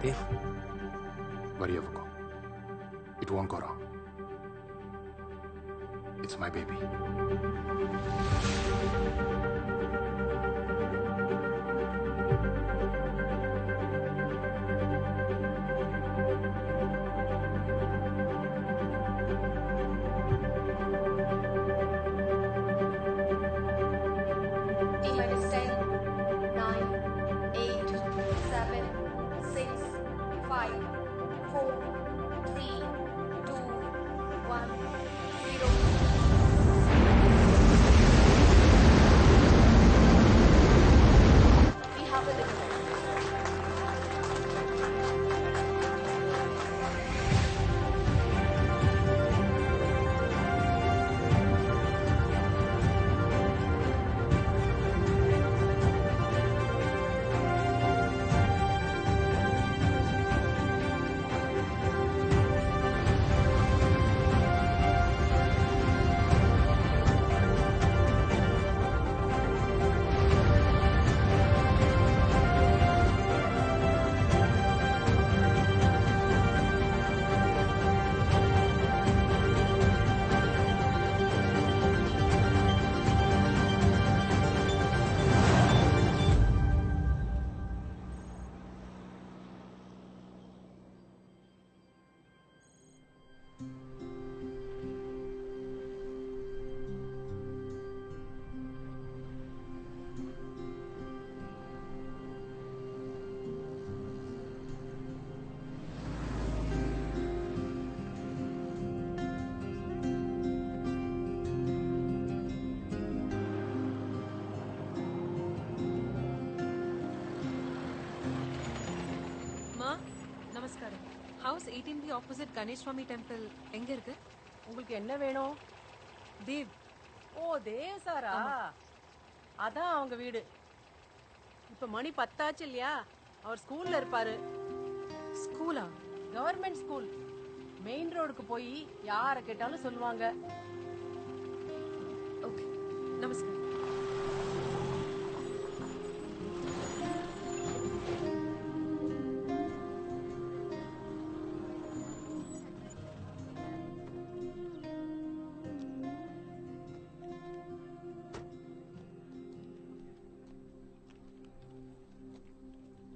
దేవ్, వరి అవ్వకు. It won't go wrong. It's my baby. நமஸ்காரம். ஹவுஸ் 18B ஆப்போசிட் கணேஷ் சுவாமி temple எங்க இருக்கு? உங்களுக்கு என்ன வேணும்? தேவ். ஓ, தேவ் சாரா? அதான் அவங்க வீடு. இப்ப மணி 10 ஆச்சு இல்லையா? அவர் ஸ்கூல்ல இருப்பாரு. ஸ்கூலா? Government school. மெயின் ரோடுக்கு போய் யாரை கேட்டாலும் சொல்லுவாங்க. ஓகே, நமஸ்காரம்.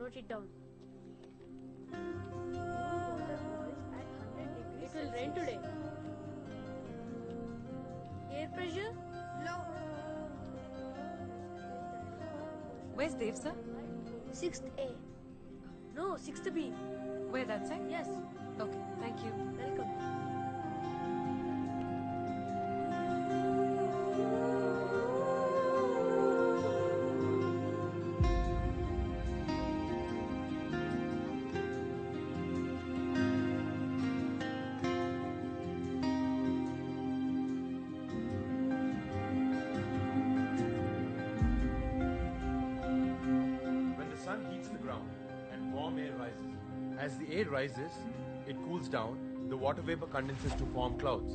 Note it down. It will rain today. Air pressure low. Where's Dev, sir? 6th A. No, 6th B. Where that side? Yes. Okay, thank you. Welcome. As the air rises, it cools down, the water vapor condenses to form clouds.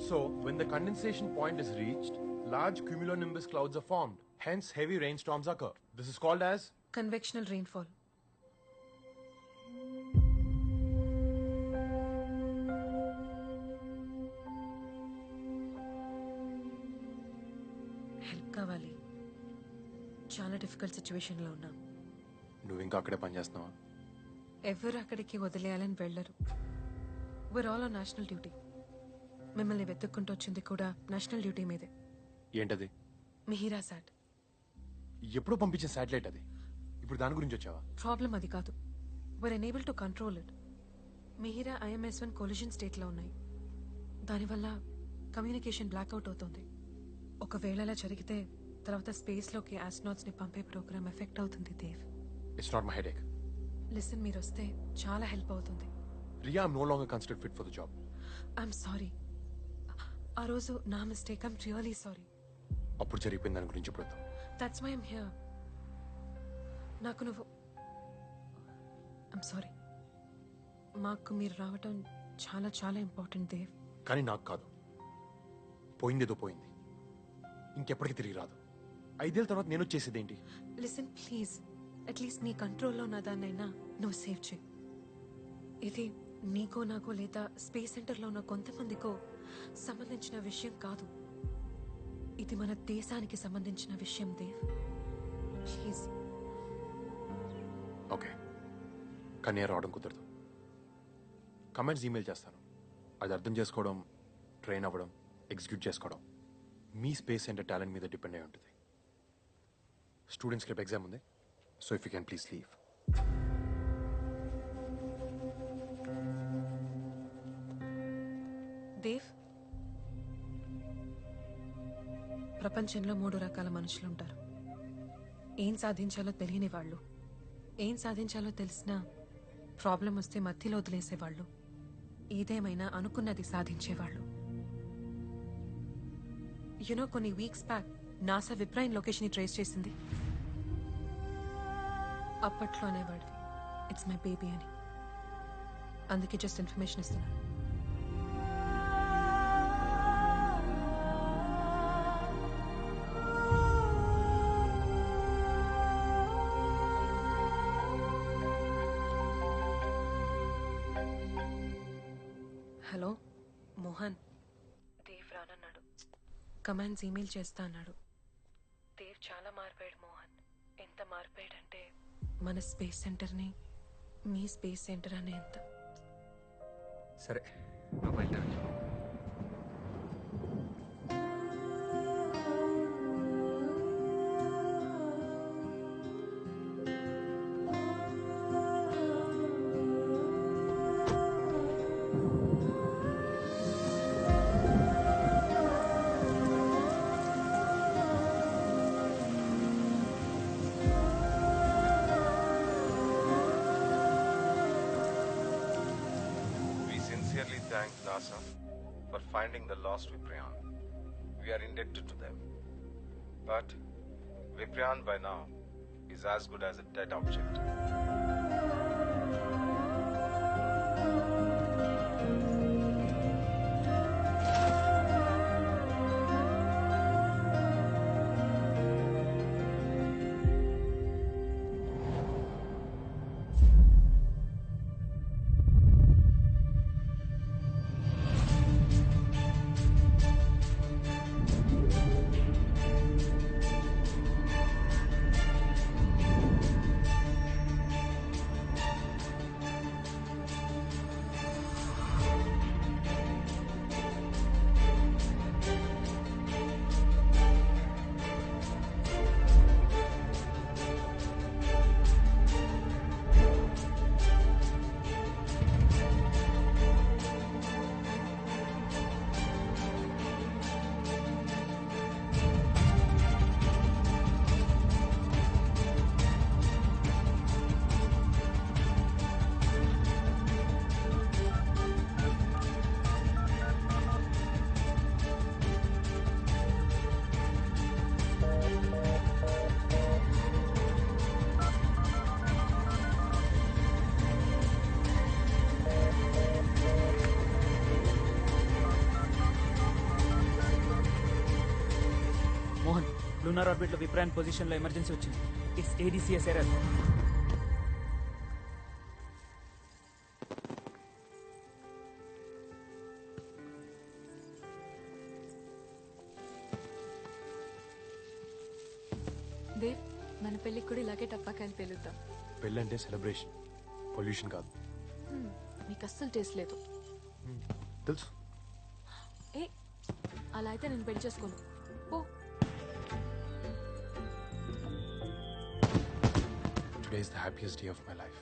So, when the condensation point is reached, large cumulonimbus clouds are formed. Hence, heavy rainstorms occur. This is called as Convectional rainfall. Help కావాలి. చాలా difficult సిచ్యువేషన్లో ఉన్నాం. నువ్వు ఇంకా అక్కడే పనిచేస్తున్నావా? ఎవరు అక్కడికి వదిలేయాలని వెళ్ళరు. we're all on national duty. మిమ్మల్ని వెతుక్కుంటూ వచ్చింది కూడా నేషనల్ డ్యూటీ మీదే. ఏంటది? మిహిరా సాట్. ఎప్పుడు పంపించిన శాటిలైట్ అది. ఇప్పుడు దాని గురించి వచ్చావా? ప్రాబ్లం అది కాదు. we're unable to control it. Mihira IMS-1 collision స్టేట్లో ఉన్నాయి. దానివల్ల కమ్యూనికేషన్ బ్లాక్అవుట్ అవుతుంది. ఒకవేళ అలా జరిగితే తర్వాత స్పేస్లోకి ఆస్ట్రోనాట్స్ని పంపే ప్రోగ్రామ్ ఎఫెక్ట్ అవుతుంది Dev. It's not my headache. Listen, మీరు వస్తే చాలా హెల్ప్ అవుతుంది. Riya, I'm no longer considered fit for the job. I'm sorry. ఆ రోజు నా మిస్టేక్. I'm really sorry. అప్పుడు జరిగిపోయిన దాని గురించి ఇప్పుడు దట్స్ వై ఐఎమ్ హియర్. నాకు నువ్వు ఐఎమ్ సారీ. మాకు మీరు రావటం చాలా చాలా ఇంపార్టెంట్ దేవ్. కానీ నాకు కాదు. పోయిందేదో పోయింది, ఇంకెప్పటికీ తిరిగి రాదు. 5 ఏళ్ళ తర్వాత నేను వచ్చేసేదేంటి? లిసన్ ప్లీజ్, అట్లీస్ట్ నీ కంట్రోల్లో ఉన్న దాన్నైనా నువ్వు సేవ్ చేయి. ఇది నీకో నాకో లేదా స్పేస్ సెంటర్లో ఉన్న కొంతమందికో సంబంధించిన విషయం కాదు. ఇది మన దేశానికి సంబంధించిన విషయం దేవ్. ప్లీజ్. ఓకే, కానీ రావడం కుదరదు. కమెంట్స్ ఈమెయిల్ చేస్తాను. అది అర్థం చేసుకోవడం, ట్రైన్ అవ్వడం, ఎగ్జిక్యూట్ చేసుకోవడం మీ స్పేస్ సెంటర్ టాలెంట్ మీద డిపెండ్ అయి ఉంటుంది. స్టూడెంట్స్కి రేపు ఎగ్జామ్ ఉంది, so if you can please leave. Dev, ప్రపంచంలో 3 రకాల మనుషులుంటారు. ఏం సాధించాలో తెలియని వాళ్ళు, ఏం సాధించాలో తెలిసినా ప్రాబ్లం వస్తే మధ్యలో వదిలేసేవాళ్ళు, ఏదేమైనా అనుకున్నది సాధించేవాళ్ళు. యునో, కొన్ని weeks back NASA Vipran location trace చేసింది. అప్పట్లో అనేవాడివి ఇట్స్ మై బేబీ అని. అందుకే జస్ట్ ఇన్ఫర్మేషన్ ఇస్తున్నాను. హలో మోహన్, దేవ్ రానన్నాడు. కమాండ్స్ ఈమెయిల్ చేస్తా అన్నాడు. దేవ్ చాలా మారిపోయాడు మోహన్. ఎంత మారిపోయాడంటే మన స్పేస్ సెంటర్ని మీ స్పేస్ సెంటర్ అనే ఎంత. సరే, నువ్వు బయట. Thank NASA for finding the lost Viprion. We are indebted to them. But Viprion by now is as good as a dead object. Lunar ఆర్బిట్లో విప్రాన్ పొజిషన్లో ఎమర్జెన్సీ వచ్చింది. It's ADCS error. దేవ్, మన పెళ్ళికి కూడా ఇలాగే టపాకాయలు పేలుద్దాం. పెళ్ళంటే సెలబ్రేషన్, పొల్యూషన్ కాదు. నీకు అస్సలు టేస్ట్ లేదు. తెలుసు. ఏ, అలా అయితే నేను పెళ్లి చేసుకోను. Oh, today is the happiest day of my life.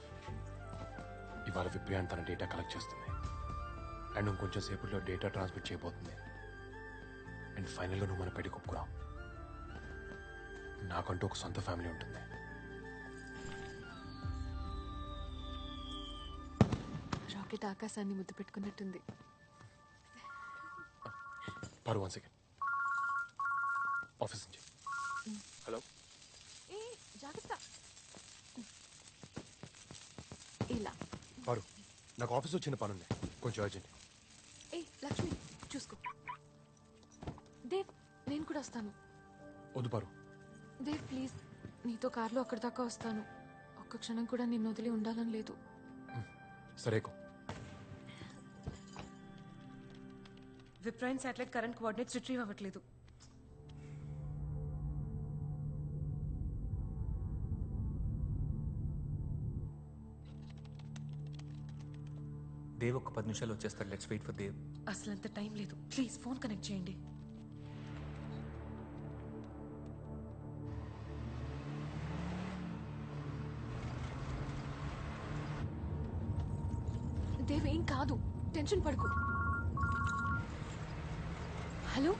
ఇవాళ విప్రియాన్ తన డేటా కలెక్ట్ చేస్తుంది అండ్ ఇంకొంచెం సేపట్లో డేటా ట్రాన్స్మిట్ చేయబోతుంది. అండ్ ఫైనల్గా నువ్వు మన పెళ్లి ఒప్పుకున్నావు. నాకంటూ ఒక సొంత ఫ్యామిలీ ఉంటుంది. రాకెట్ ఆకాశాన్ని ముద్దు పెట్టుకున్నట్టుంది. పారు, 1 సెకండ్. ఆఫీస్ నుంచి. హలో. ఏ, జాగ్రత్త. ఇలా పారు, నాకు ఆఫీస్లో చిన్న పని ఉంది, కొంచెం అర్జెంట్. ఏ, లక్ష్మి చూసుకో. దేవ్, నేను కూడా వస్తాను. వద్దు పారు. దేవ్ ప్లీజ్, నీతో కార్లో అక్కడి దాకా వస్తాను. ఒక్క క్షణం కూడా నిన్ను వదిలి ఉండాలని లేదు. సరేకో, విప్రైన్ శాటిలైట్ కరెంట్ కోఆర్డినేట్స్ రిట్రీవ్ అవ్వట్లేదు. దేవ్ ఒక 10 నిమిషాలు వచ్చేస్తాడు. Let's wait for Dev. అసలు అంత టైం లేదు. ప్లీజ్ ఫోన్ కనెక్ట్ చేయండి. దేవ్ ఏం కాదు, టెన్షన్ పడుకు. హలో,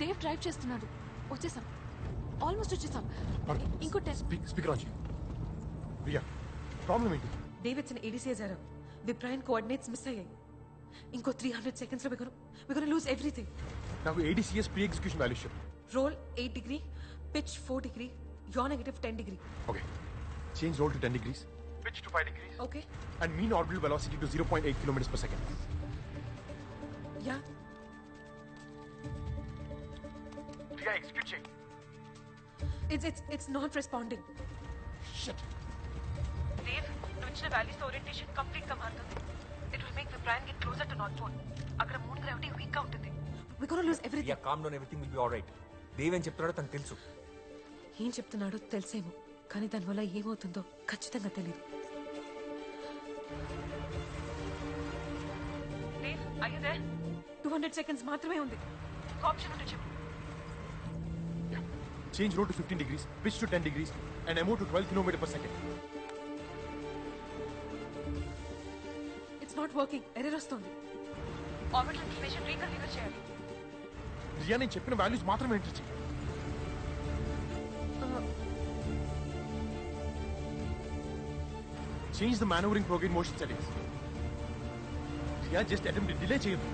దేవ్ డ్రైవ్ చేస్తున్నాడు. వచ్చేసాం, ఆల్మోస్ట్ వచ్చేసాం. ఇంకో స్పీకర్ ఆన్ చేయి. రియా, ప్రాబ్లం ఏంటి? Davidson ADCS error. Vipran coordinates miss అయ్యాయి. ఇంకో 300 సెకండ్స్ లో we're gonna lose everything. నాకు ADCS ప్రీ ఎగ్జిక్యూషన్ వాల్యూస్ చెప్పు. Roll 8 degree, pitch 4 degree, yaw negative 10 degree. Okay. Change roll to 10 degrees. Pitch to 5 degrees. Okay. And mean orbital velocity to 0.8 kilometers per second. Yeah. Ria, execute check. It's not responding. Shit. Dave, నువ్వు ఇచ్చిన values orientation complete గా మారుతుంది. It will make Viprayan get closer to North Pole. అక్కడ moon gravity weak గా ఉంటుంది. We're gonna lose everything. Yeah, calm down, everything will be alright. Dev ఏం చెప్తున్నాడో తనకు తెలుసు. ఏం చెప్తున్నాడో తెలిసేమో, కానీ దానివల్ల ఏమవుతుందో ఖచ్చితంగా తెలియదు. Dave, are you there? 200 seconds మాత్రమే ఉంది. ఆప్షన్ ఉంటే చెప్పు. Change roll to 15 degrees, pitch to 10 degrees, and MO to 12 kilometers per second. It's not working. Error వస్తుంది. ఆర్బిటల్ ఇన్ఫర్మేషన్ రీకన్ఫిగర్ చేయాలి. రియా, నేను చెప్పిన వాల్యూస్ మాత్రమే ఎంటర్ చేయి. Change the maneuvering program motion settings. Ria, just attempt to delay చేయదు.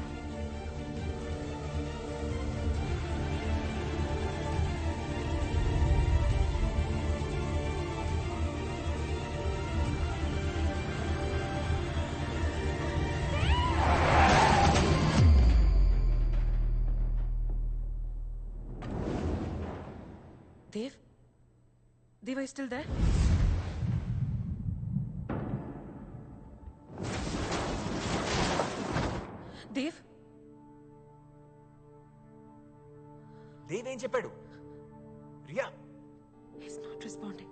Dave, are you still there? Dave? Dev ఏం చెప్పాడు? Riya, He's not responding.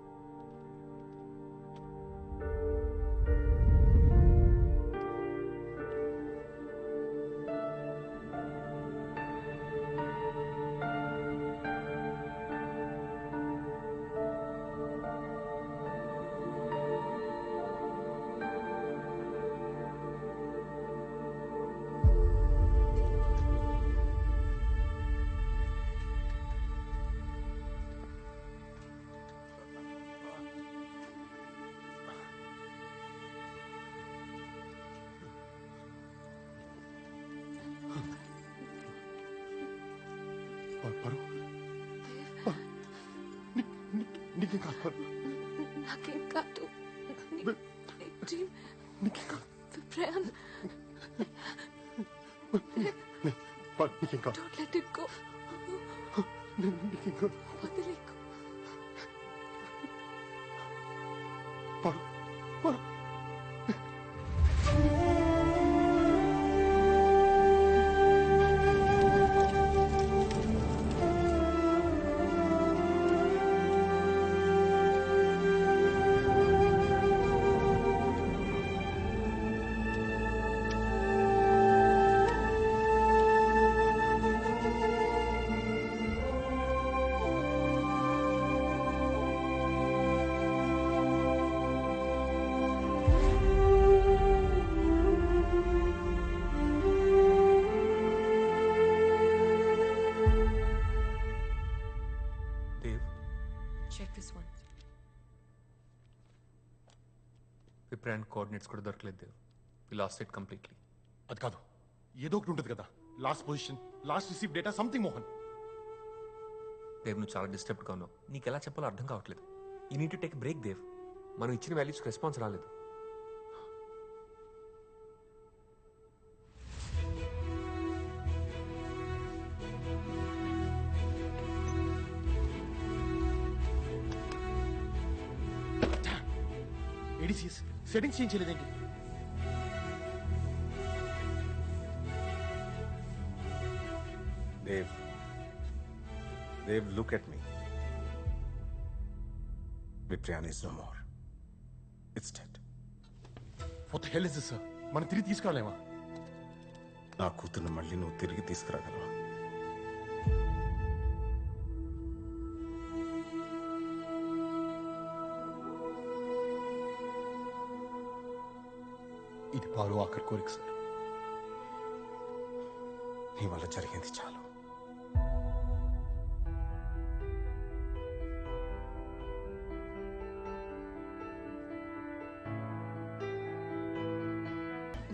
నీకేం కాదు. నాకేం కాదు. నీకేం కాదు. విప్రయాన్, నీకేం కాదు. don't let it go. నీకేం కాదు. వదిలేకు. పడు పడు. Check this one. Vipran coordinates కూడా దొరకలేదు Dave. We lost it completely. అది కాదు, ఏదో ఒకటి ఉంటుంది కదా. Last position, last receive data, something. Mohan, Dave నువ్వు చాలా డిస్టర్బ్డ్గా ఉన్నావు. నీకు ఎలా చెప్పాలో అర్థం కావట్లేదు. You need to take break Dave. మనం ఇచ్చిన వాల్యూస్కి రెస్పాన్స్ రాలేదు. ADCS సెట్టింగ్స్ చేంజ్ చేయలేదేంటి? Dave, look at me. Viprian is no more. It's dead. What the hell is this, sir? మనం తిరిగి తీసుకురాలేమా? నా కూతుర్ని మళ్ళీ నువ్వు తిరిగి తీసుకురాగలవా? ఇది పాలు ఆఖరి కోరిక సార్. నీ వల్ల జరిగింది చాలు.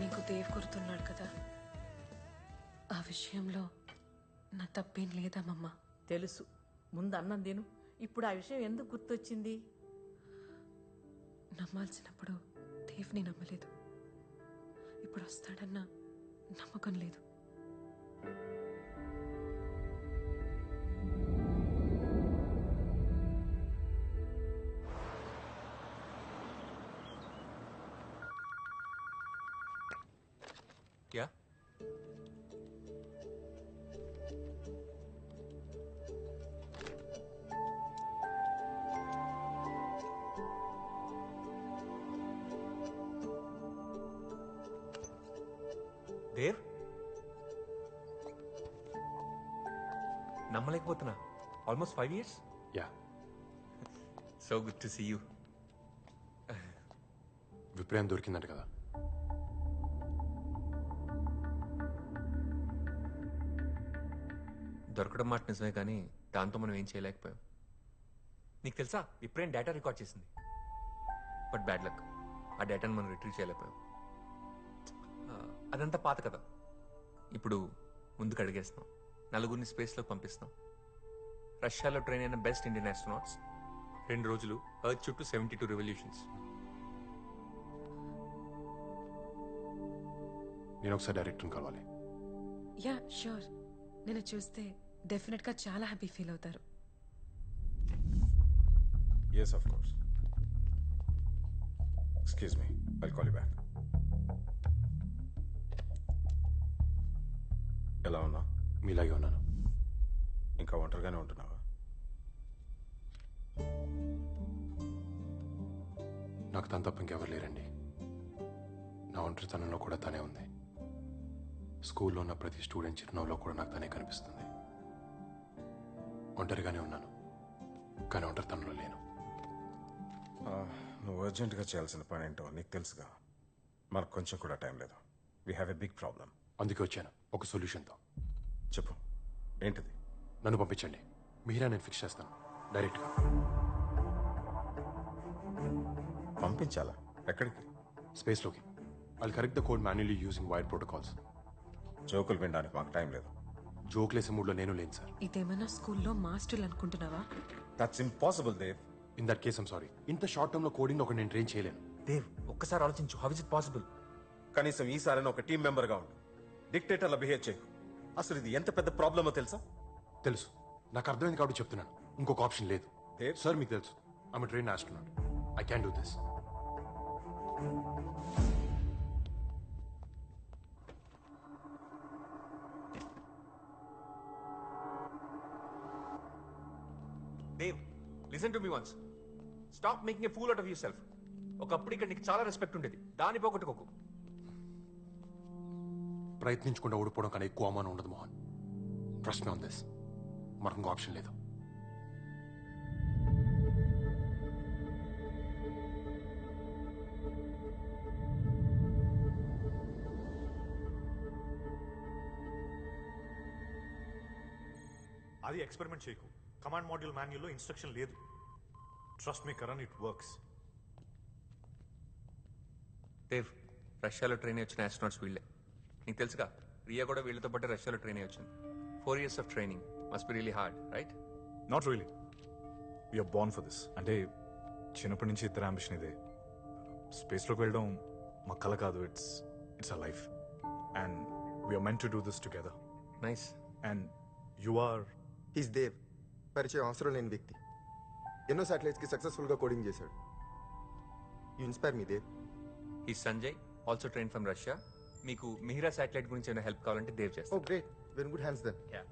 నీకు దేవ్ గుర్తున్నాడు కదా, ఆ విషయంలో నా తప్పేం లేదమ్మమ్మ. తెలుసు, ముందు అన్నం తిను. ఇప్పుడు ఆ విషయం ఎందుకు గుర్తొచ్చింది? నమ్మాల్సినప్పుడు దేవ్ని నమ్మలేదు, ఇప్పుడు వస్తాడన్న నమ్మకం లేదు. యా దేవ్, నమ్మలేకపోతున్నా. Almost 5 years. Yeah, so good to see you. Vipran దొరికిందంట కదా. దొరకడం మాట నిజమే, కానీ దాంతో మనం ఏం చేయలేకపోయాం. నీకు తెలుసా, విప్రయం డేటా రికార్డ్ చేసింది. బట్ బ్యాడ్ లక్, ఆ డేటాను మనం రిట్రీవ్ చేయలేకపోయాం. అదంతా పాత కదా. ఇప్పుడు ముందుకు అడిగేస్తున్నాం, నలుగురిని స్పేస్లోకి పంపిస్తున్నాం. రష్యాలో ట్రైన్ అయిన బెస్ట్ ఇండియన్ ఆస్ట్రోనాట్స్ 2 రోజులు ఎర్త్ చుట్టూ 72 రెవల్యూషన్స్. నేను ఒకసారి డైరెక్టర్ని కలవాలి. యా ష్యూర్, నేను చూస్తే డెఫినెట్గా చాలా హ్యాపీ ఫీల్ అవుతారు. Yes, of course. Excuse me. I'll call you back. ఎలా ఉన్నా? మీలాగే ఉన్నాను. ఇంకా ఒంటరిగానే ఉంటున్నావా? నాకు తన తప్ప ఇంకెవరు లేరండి. నా ఒంటరితనంలో కూడా తనే ఉంది. స్కూల్లో ఉన్న ప్రతి స్టూడెంట్ చిరునవ్వులో కూడా నాకు తనే కనిపిస్తుంది. ఒంటరిగానే ఉన్నాను, కానీ ఒంటరితనంలో లేను. నువ్వు అర్జెంటుగా చేయాల్సిన పని ఏంటో నీకు తెలుసుగా. మనకు కొంచెం కూడా టైం లేదు. We have a big problem. అందుకే వచ్చాను ఒక సొల్యూషన్తో. చెప్పు, ఏంటిది? నన్ను పంపించండి, మీరా నేను ఫిక్స్ చేస్తాను డైరెక్ట్గా. పంపించాలా? ఎక్కడికి? స్పేస్లోకి. I'll correct the code manually using wire protocols. జోకులు వినడానికి మాకు టైం లేదు. జోక్లేసే మూడ్లో నేను లేను సార్. ఇదేమన్నా స్కూల్లో మాస్టర్లు అనుకుంటున్నావా? That's impossible Dev. In that case I'm sorry. ఇంత షార్ట్ టర్మ్లో కోడింగ్ ఒక నేను ట్రైన్ చేయలేను. దేవ్, ఒక్కసారి ఆలోచించు. How is it possible? కనీసం ఈసారైనా ఒక టీం మెంబర్గా ఉండు. డిక్టేటర్లా బిహేవ్ చేయకు. అసలు ఇది ఎంత పెద్ద ప్రాబ్లమో తెలుసా? తెలుసు, నాకు అర్థమైంది కాబట్టి చెప్తున్నాను. ఇంకొక ఆప్షన్ లేదు. దేవ్ సార్ మీకు తెలుసు, I'm train astronaut. I can do this. Dev, listen to me once. Stop making a fool out of yourself. ఒకప్పుడు ఇక్కడ నీకు చాలా రెస్పెక్ట్ ఉండేది, దాన్ని పోగొట్టుకోకు. ప్రయత్నించకుండా ఓడిపోవడం కన్నా ఎక్కువ అవమానం ఉండదు Mohan. Trust me on this. మనకు ఇంకో ఆప్షన్ లేదు. అది ఎక్స్పెరిమెంట్ చేయకు. కమాండ్ మాడ్యూల్ మాన్యుల్లో ఇన్స్ట్రక్షన్ లేదు. Trust me Karan, it works. Dev, రష్యాలో ట్రైన్ వచ్చిన ఆస్ట్రోనాట్స్ వీళ్ళే. నీకు తెలుసుగా, రియా కూడా వీళ్ళతో పాటు రష్యాలో ట్రైన్ వచ్చింది. 4 years of training must be really hard, right? Not really. We're born for this. అంటే చిన్నప్పటి నుంచి ఇద్దరు అంబిషన్ ఇదే. స్పేస్లోకి వెళ్ళడం మా కల కాదు. It's a life and we're meant to do this together. Nice. And you are is Dave. పరిచయం అవసరం లేని వ్యక్తి. ఎన్నో శాటిలైట్స్కి సక్సెస్ఫుల్గా కోడింగ్ చేశాడు. You inspire me Dave. ఈ Sanjay also train from Russia. మీకు మిహిరా శాటిలైట్ గురించి ఏమైనా హెల్ప్ కావాలంటే దేవ్ చేస్తాను. Oh great, very good hands then. Yeah.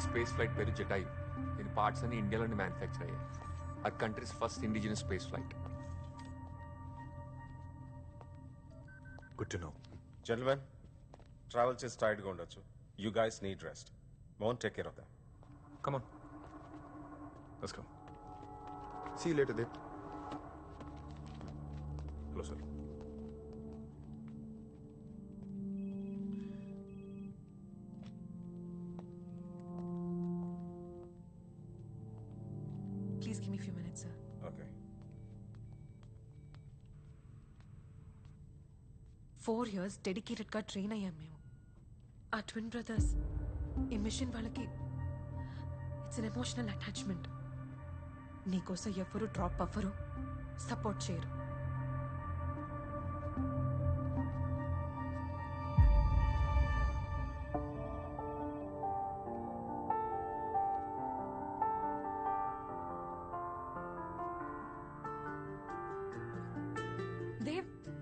ఈ స్పేస్ ఫ్లైట్ పేరు జటాయు. దీని పార్ట్స్ అన్ని ఇండియాలోనే మ్యానుఫ్యాక్చర్ అయ్యాయి. ఆ countries first indigenous space flight. Good to know. Gentlemen, travel చేసి టైర్డ్గా ఉండొచ్చు. You guys need rest. Won't take care of them. Come on. Let's go. See you later Dave. Hello sir. Please give me few minutes sir. Okay. 4 years డెడికేటెడ్గా train అయ్యాం మేము. ఆ twin brothers ఈ mission వాళ్ళకి it's an emotional attachment. నీకోసం ఎవరు drop అవ్వరు, support చేయరు.